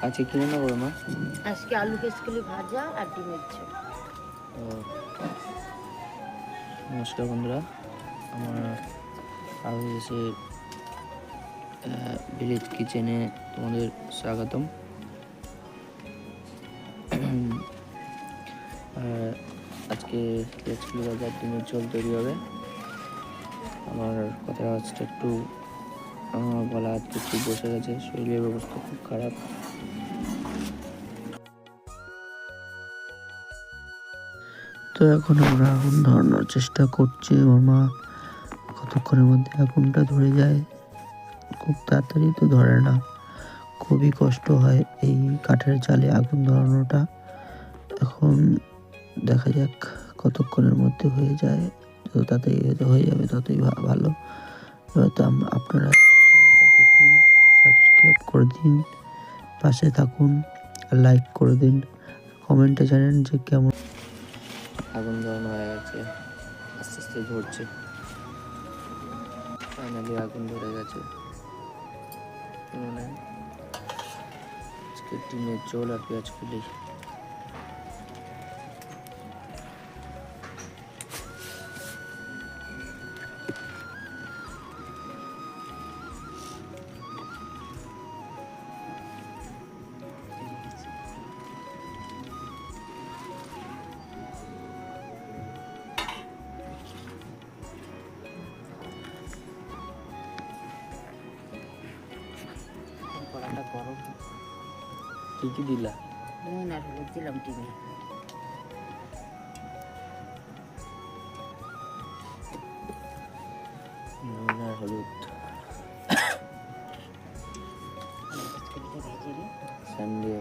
আজকে কি রান্না করো মা? আজকে আলু কেশকুলি ভাজা আর ডিমের ঝোল। নমস্কার বন্ধুরা, আমার আরও এসে ভিলেজ কিচেনে তোমাদের স্বাগতম। আজকে কেশকুলি ভাজা ডিমের ঝোল তৈরি হবে। আমার কথা আজকে একটু গলা আজকে একটু বসে গেছে, শরীরের অবস্থা খুব খারাপ। তো এখন আমরা আগুন ধরানোর চেষ্টা করছি। আমার মা কতক্ষণের মধ্যে আগুনটা ধরে যায়, খুব তাড়াতাড়ি তো ধরে না, খুবই কষ্ট হয় এই কাঠের জালে আগুন ধরানোটা। এখন দেখা যাক কতক্ষণের মধ্যে হয়ে যায়, যত তাড়াতাড়ি হয়ে যাবে ততই ভালো। তো আপনারা চ্যানেলটা দেখুন, সাবস্ক্রাইব করে দিন, পাশে থাকুন, লাইক করে দিন, কমেন্টে জানান যে কেমন। আগুন ধরানো হয়ে গেছে, আস্তে আস্তে ধরছে, ফাইনালি আগুন ধরে গেছে। মানে আজকে ডিমের ঝোল আর পেঁয়াজ কলি। কড়াটা গরম। কি কি দিলা? নুন আর হলুদ দিলাম ডিমে। নুন আর হলুদ। কেশকুলিটা ভেজে নিই। সানডে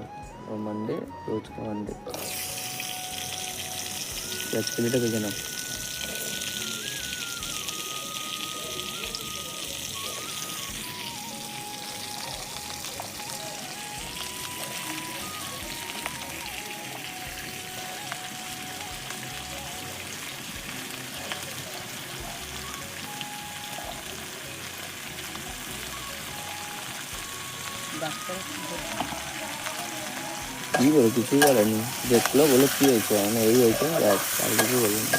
ও মানডে, রোজ কা মানডে। পেঁয়াজ কলিটা ভেজে নাও। ডাক্তার কি বলো? কিছুই বলেনি, দেখলো বলে কি হয়েছে, মানে এই হয়েছে, ব্যাস, আর কিছু বলেনি।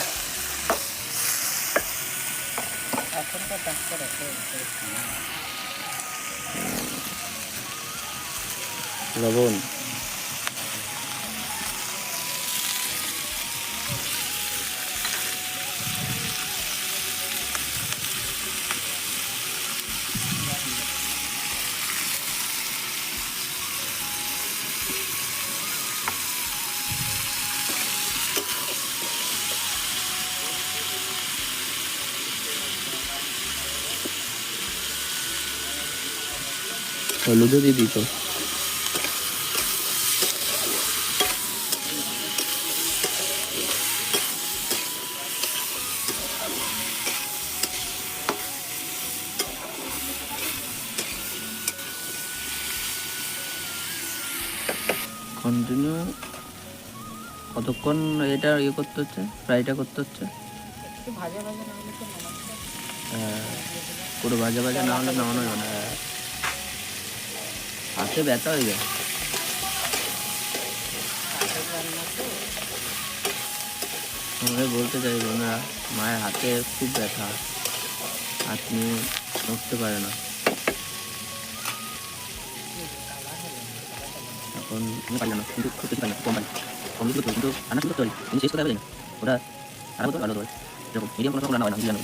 এখনকার ডাক্তার এত লবণ, হলুদও দিয়ে দিত। কন্টিনিউ কতক্ষণ এটা ইয়ে করতে হচ্ছে, ফ্রাইটা করতে হচ্ছে? একটু ভাজা ভাজা না হলে তো নামাজটা পুরো ভাজা ভাজা না হলে নামানো যাবে না। হাতে ব্যথা হয়ে যায়। কাঠের রান্না তো। আমাদের বলতে চাই বোনেরা, মায়ের হাতে খুব ব্যথা, হাত নিয়ে নড়তে পারে না। এখন পারি না, কিন্তু খুব বেশি পারি না, কম পারি, কম কিছু করতে, কিন্তু রান্না শুরু করতে পারি, কিন্তু শেষ করতে পারি না। ওটা খারাপ হতো ভালো হতো, এরকম মিডিয়াম কোনো রান্না হয় না, জানো।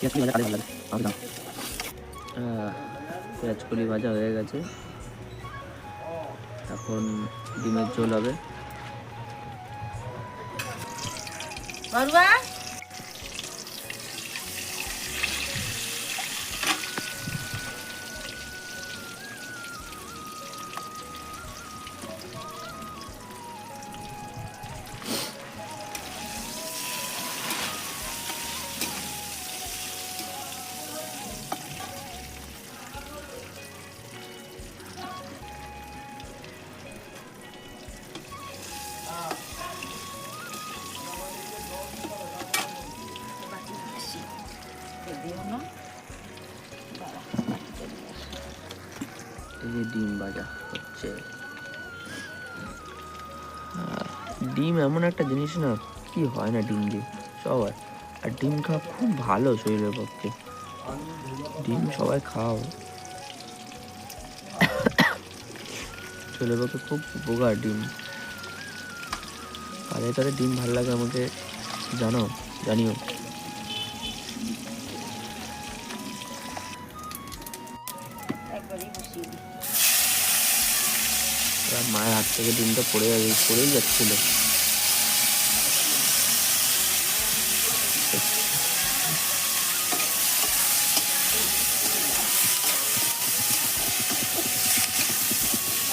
পেঁয়াজ কলি ভাজা কালে ভালো লাগে আমাকে দাও। পেঁয়াজ কলি ভাজা হয়ে গেছে, এখন ডিমের ঝোল হবে। বড়ুয়া যে ডিম ভাজা হচ্ছে। ডিম এমন একটা জিনিস না, কি হয় না ডিম দিয়ে, সব হয়। আর ডিম খাওয়া খুব ভালো শরীরের পক্ষে, ডিম সবাই খাও, শরীরের পক্ষে খুব উপকার ডিম। কাদের কাদের ডিম ভালো লাগে আমাকে জানিও। মায়ের হাত থেকে ডিমটা পড়েই যাচ্ছিল।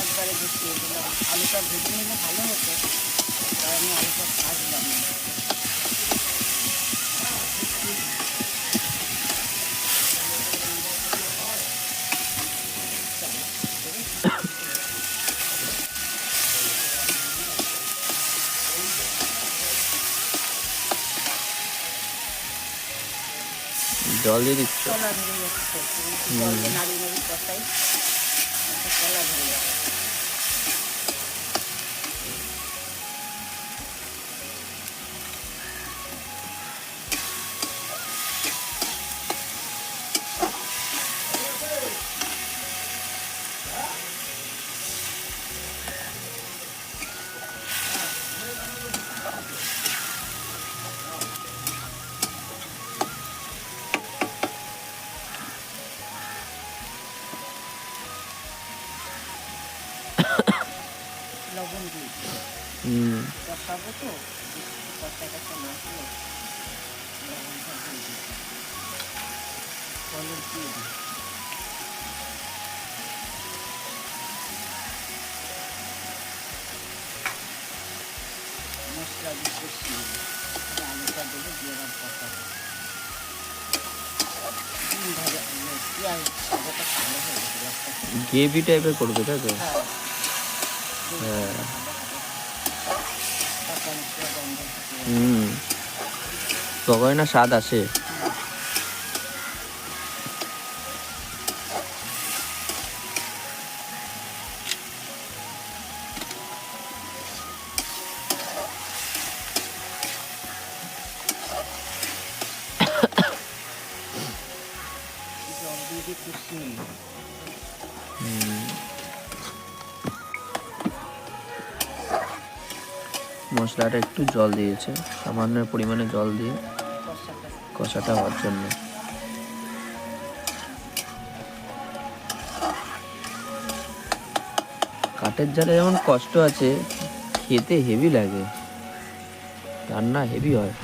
একবারে বসিয়ে দিলাম, আলুটা ভেজে নিলে ভালো হতো, তাই আমি আলুটা ভাজলাম না। জল দিয়ে দিচ্ছ? কলা ধরে যাচ্ছে, জলটা নাড়িয়ে নাড়িয়ে কষাই, কলা ধরে যাচ্ছে। লবণ দিই, কষাবো তো, কষা কষা না হলে লবণটা দিয়ে দিই, হলুদ দিয়ে দিই। মশলা দিয়ে কষিয়ে দিই, আলুটা দেবো, দিয়ে আবার কষাবো। ডিম ভাজা পেঁয়াজ ভাজাটা ভালো হয়ে গেছে, গ্রেভি টাইপের করবে তাই তো? হ্যাঁ, হ্যাঁ। কাঁচা মশলা গন্ধ থাকে। তবে না স্বাদ আসে। জল দিয়ে দিয়ে কষিয়ে নিই। মশলাটা একটু জল দিয়েছে, সামান্য পরিমাণে জল দিয়ে কষাটা হওয়ার জন্য। কাঠের জালে যেমন কষ্ট আছে, খেতে হেভি লাগে, রান্না হেভি হয়।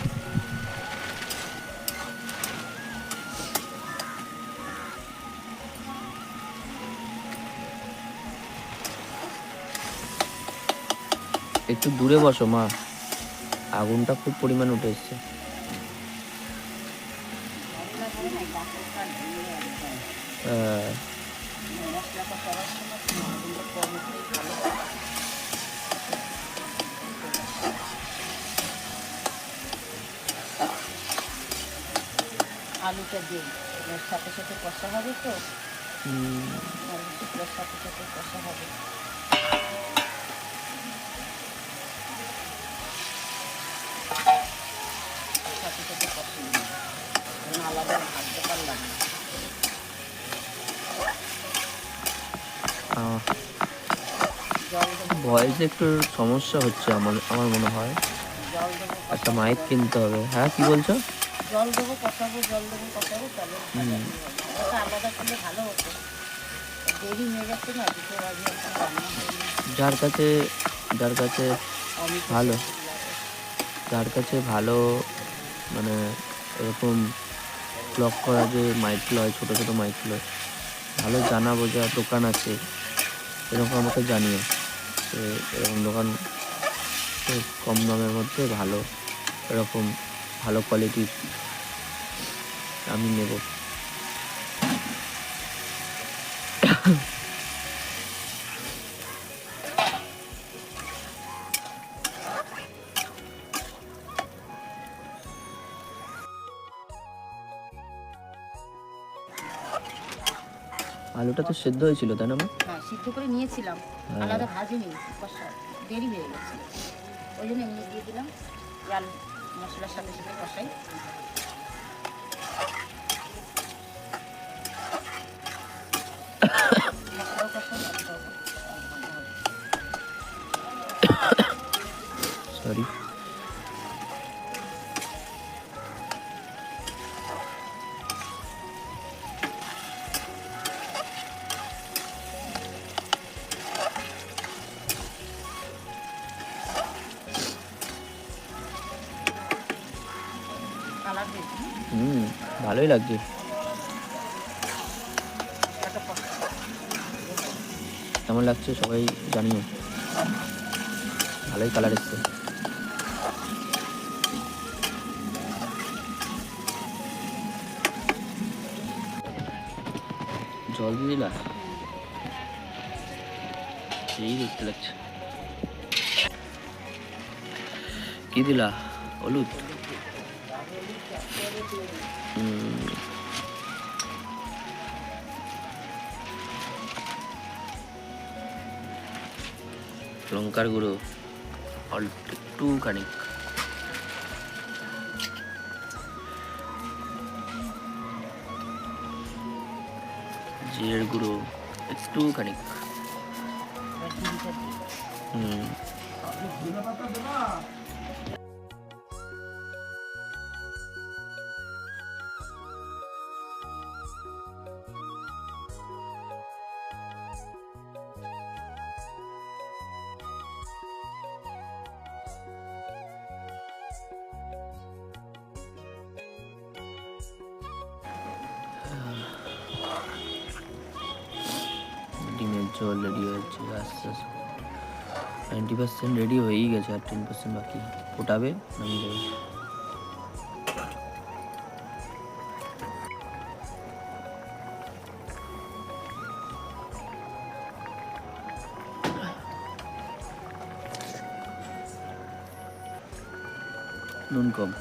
একটু দূরে বসো মা, আগুনটা খুব পরিমাণে উঠে এসছে। আলুটা দিই, সাথে সাথে কষা হবে তো, আলুর সাথে সাথে কষা হবে। সাথে সাথে কষিয়ে নিই, আলাদা ভাজতে পারলাম না। ভয়েসে একটু সমস্যা হচ্ছে আমার মনে হয়, জল দেবো, একটা মাইক কিনতে হবে। হ্যাঁ, কি বলছো? জল দেবো কষাবো, জল দেবো কষাবো, তাহলে ওটা আলাদা করলে ভালো হতো। দেরি হয়ে যাচ্ছে না, দুটো বাজে এখন রান্না হয়নি। যার কাছে ভালো, যার কাছে ভালো মানে এরকম ব্লগ করা যে মাইকগুলো হয়, ছোটো ছোটো মাইকগুলো, ভালো জানা বোঝা দোকান আছে, এরকম আমাকে জানিও। এরকম দোকান কম দামের মধ্যে ভালো, এরকম ভালো কোয়ালিটির আমি নেব। আলুটা তো সেদ্ধ হয়েছিল তাই না মা? হ্যাঁ, সিদ্ধ করে নিয়েছিলাম, আলাদা ভাজিনি, কষা দেরি হয়ে গেছে, ওই জন্য এমনি দিয়ে দিলাম। আলু মশলার সাথে সাথে কষাই। মশলাও কষাই, আলুটাও কষাই। সরি। কালার হয়েছে। ভালোই লাগছে। একটা কষা। কেমন লাগছে সবাই জানিও। ভালোই কালার এসছে। জল দিয়ে দিলা, সেই দেখতে লাগছে। কি দিলা? হলুদ। লঙ্কার গুঁড়ো অল্প একটুখানি, জিরের গুঁড়ো একটুখানি, ডিমের ঝোল রেডি হয়েছে আস্তে আস্তে। 90% রেডি হয়েই গেছে, আর 10% বাকি। ফোটাবে, নামিয়ে দেবে। নুন কম।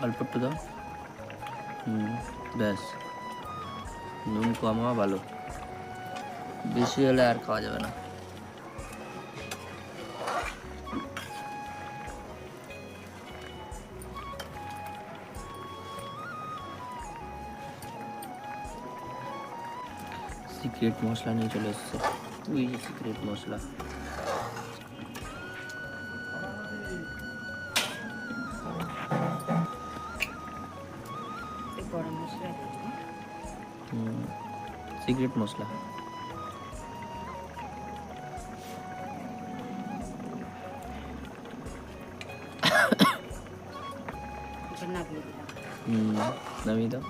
অল্প একটু দাও। ব্যাস, নুন কম হওয়া ভালো, বেশি হলে আর খাওয়া যাবে না। সিক্রেট মশলা নিয়ে চলে এসছে। ওই যে সিক্রেট মশলা। গরম মশলা, সিক্রেট মশলা। নামিয়ে দিলাম। নামিয়ে দাও।